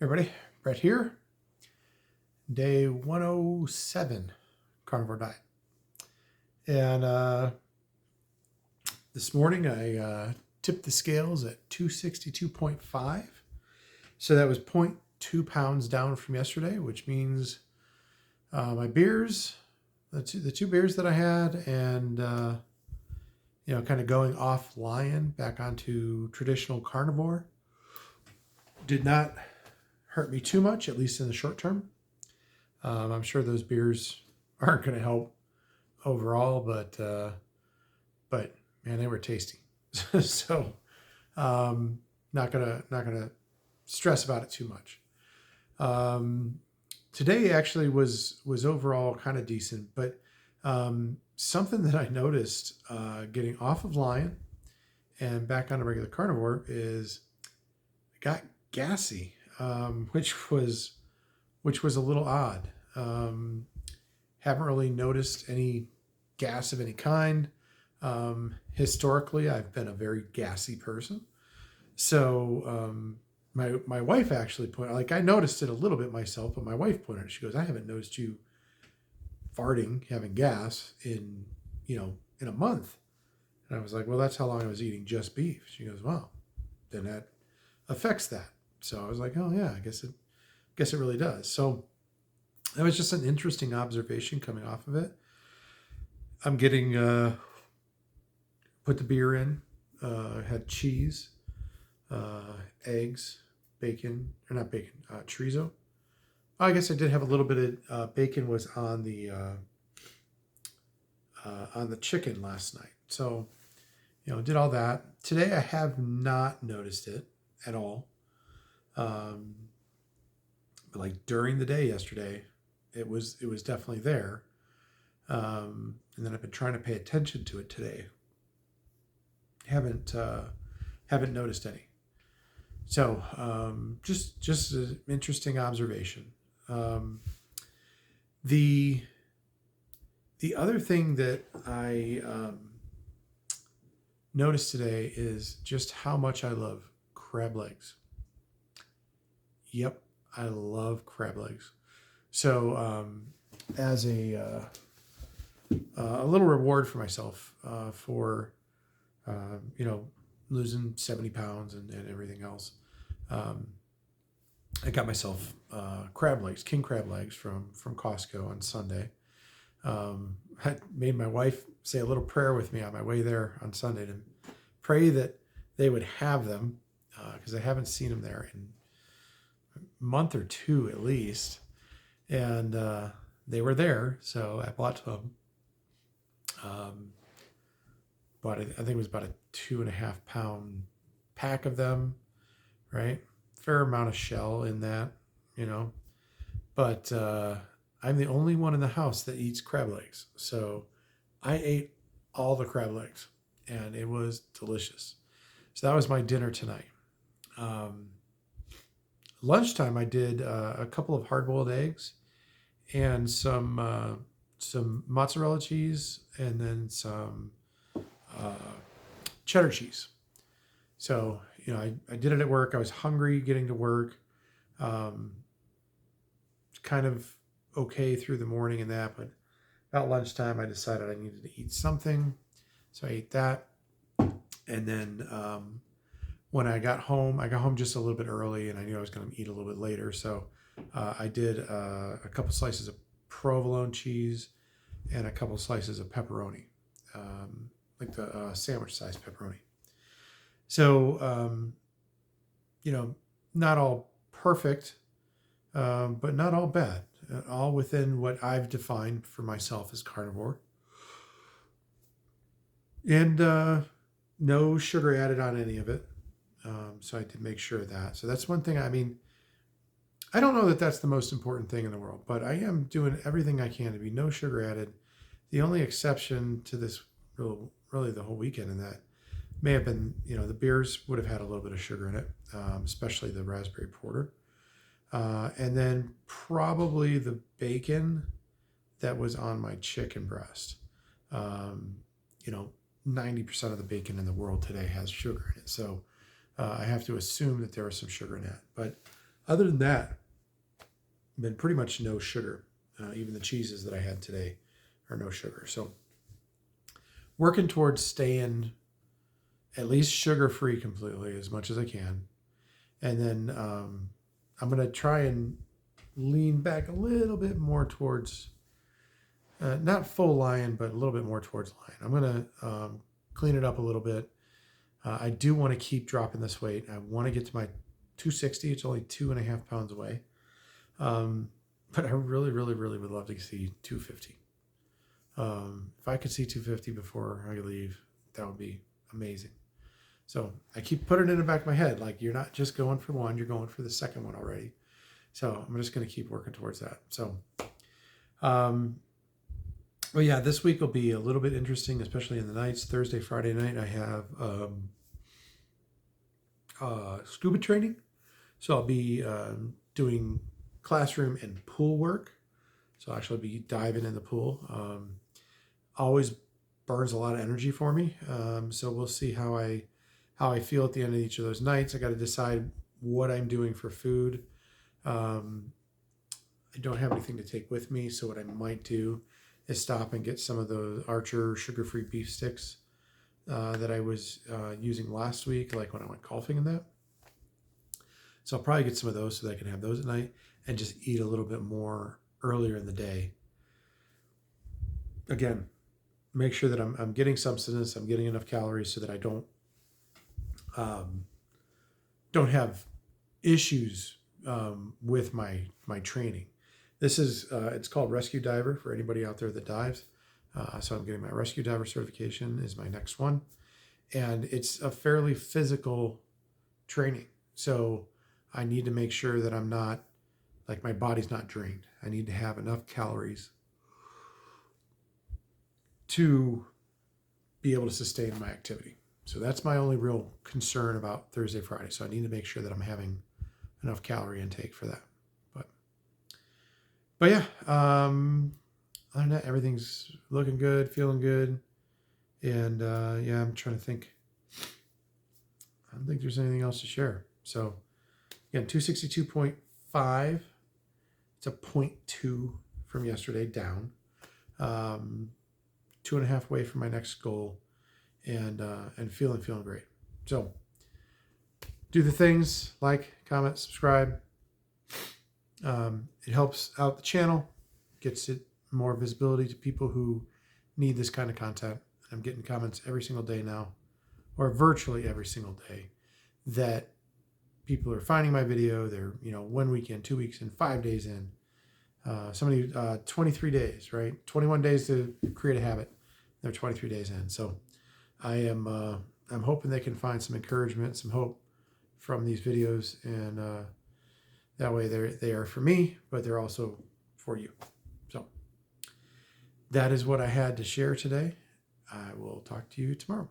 Everybody, Brett here. Day 107, Carnivore Diet. And this morning I tipped the scales at 262.5. So that was 0.2 pounds down from yesterday, which means my beers, the two beers that I had, and kind of going offline back onto traditional carnivore did not hurt me too much, at least in the short term. I'm sure those beers aren't going to help overall, but man, they were tasty. So not gonna stress about it too much. Today actually was overall kind of decent, but something that I noticed getting off of Lion and back on a regular carnivore is I got gassy, which was a little odd. Haven't really noticed any gas of any kind. Historically, I've been a very gassy person. So my wife actually pointed, like I noticed it a little bit myself, but my wife pointed it. She goes, "I haven't noticed you farting, having gas in a month." And I was like, "Well, that's how long I was eating just beef." She goes, "Well, then that affects that." So I was like, "Oh yeah, I guess it really does." So that was just an interesting observation coming off of it. I'm getting put the beer in, had cheese, eggs, bacon, or not bacon, chorizo. I guess I did have a little bit of bacon was on the chicken last night. So, did all that. Today I have not noticed it at all. But like during the day yesterday, it was definitely there. And then I've been trying to pay attention to it today. Haven't noticed any. So just an interesting observation. The other thing that I noticed today is just how much I love crab legs. Yep, I love crab legs. So as a little reward for myself for losing 70 pounds and everything else, I got myself crab legs, king crab legs from Costco on Sunday. I made my wife say a little prayer with me on my way there on Sunday to pray that they would have them because I haven't seen them there in a month or two at least. And they were there, so I bought them. But I think it was about a 2.5 pound pack of them, right? Fair amount of shell in that, But I'm the only one in the house that eats crab legs. So I ate all the crab legs and it was delicious. So that was my dinner tonight. Lunchtime, I did a couple of hard-boiled eggs and some mozzarella cheese and then some cheddar cheese. So, I did it at work. I was hungry getting to work. Kind of okay through the morning and that, but about lunchtime, I decided I needed to eat something. So I ate that. And then when I got home just a little bit early and I knew I was going to eat a little bit later. So I did a couple slices of provolone cheese and a couple slices of pepperoni, like the sandwich size pepperoni. So, not all perfect, but not all bad. All within what I've defined for myself as carnivore. And no sugar added on any of it. So I did make sure of that. So that's one thing. I don't know that that's the most important thing in the world, but I am doing everything I can to be no sugar added. The only exception to this really the whole weekend, and that may have been, the beers would have had a little bit of sugar in it, especially the raspberry porter. And then probably the bacon that was on my chicken breast. 90% of the bacon in the world today has sugar in it. So I have to assume that there was some sugar in that. But Other than that, been pretty much no sugar. Even the cheeses that I had today are no sugar. So working towards staying at least sugar-free completely as much as I can. And then I'm going to try and lean back a little bit more towards, not full lion, but a little bit more towards lion. I'm going to clean it up a little bit. I do want to keep dropping this weight. I want to get to my 260. It's only 2.5 pounds away. But I really, really, really would love to see 250. If I could see 250 before I leave, that would be amazing. So I keep putting it in the back of my head, like you're not just going for one, you're going for the second one already. So I'm just going to keep working towards that. So, well, yeah, this week will be a little bit interesting, especially in the nights. Thursday, Friday night, I have scuba training. So I'll be doing classroom and pool work. So I'll actually be diving in the pool. Always burns a lot of energy for me. So we'll see how I feel at the end of each of those nights. I got to decide what I'm doing for food. I don't have anything to take with me. So what I might do is stop and get some of those Archer sugar-free beef sticks that I was using last week, like when I went golfing and that. So I'll probably get some of those so that I can have those at night and just eat a little bit more earlier in the day. Again, make sure that I'm getting substance, I'm getting enough calories so that I don't have issues with my training. This is it's called Rescue Diver for anybody out there that dives. So I'm getting my Rescue Diver certification is my next one, and it's a fairly physical training. So I need to make sure that I'm not, like, my body's not drained. I need to have enough calories to be able to sustain my activity. So that's my only real concern about Thursday, Friday. So I need to make sure that I'm having enough calorie intake for that. But yeah, other than that, everything's looking good, feeling good. And yeah, I'm trying to think. I don't think there's anything else to share. So again, 262.5. It's a 0.2 from yesterday down. 2.5 away from my next goal, and feeling great. So do the things, like, comment, subscribe. It helps out the channel, gets it more visibility to people who need this kind of content. I'm getting comments every single day now, or virtually every single day, that people are finding my video. They're, 1 week in, 2 weeks in, 5 days in. Somebody 23 days, right? 21 days to create a habit. They're 23 days in. So I'm hoping they can find some encouragement, some hope from these videos, and that way they are for me, but they're also for you. So that is what I had to share today. I will talk to you tomorrow.